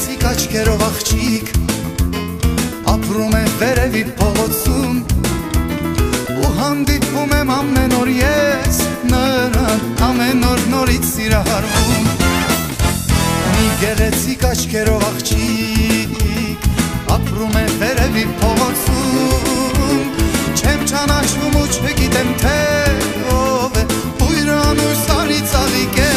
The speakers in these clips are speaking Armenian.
գեղեցիկ աչքերով աղջիկ ապրում է վերևի փողոցում ու հանդիպում եմ ամեն օր ես նրան ամեն օր նորից սիրահարվում մի գեղեցիկ աչքերով աղջիկ ապրում է վերևի փողոցում չեմ ճանաչում ու չգիտեմ թե ով է ույրան ու սարի ծաղիկ է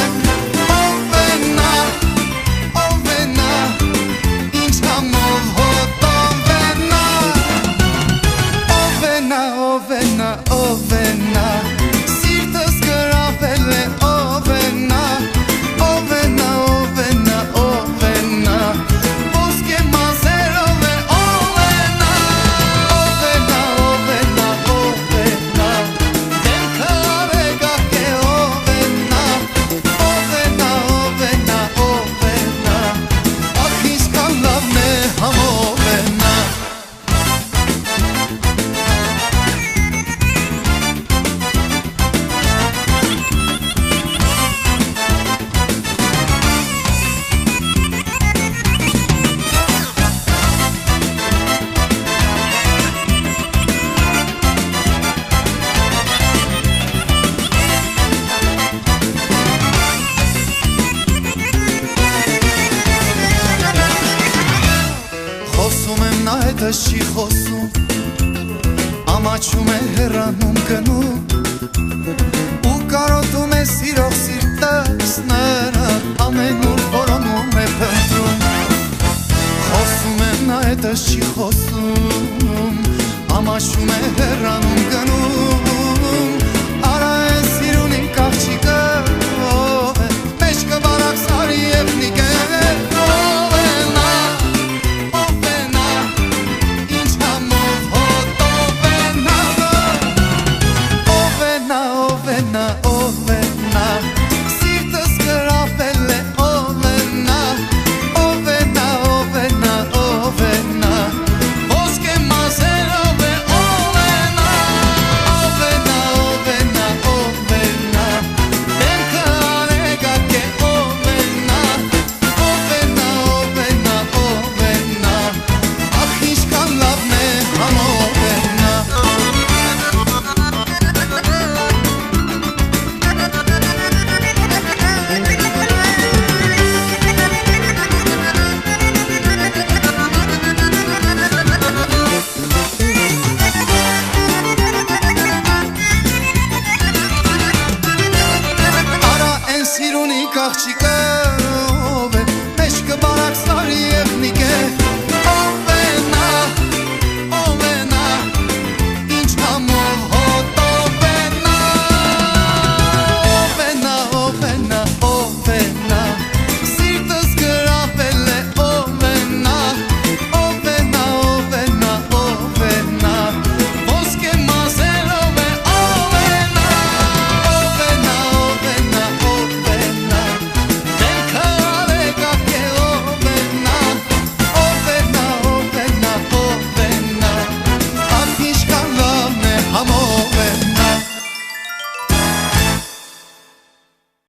Չի խոսում ամաչում է հեռանում գնում ու կարոտում է սիրող սիրտս նրան ամեն օր որոնում է փնտրում խոսում եմ նա հետս չի խոսում ամաչում է հեռանում գնում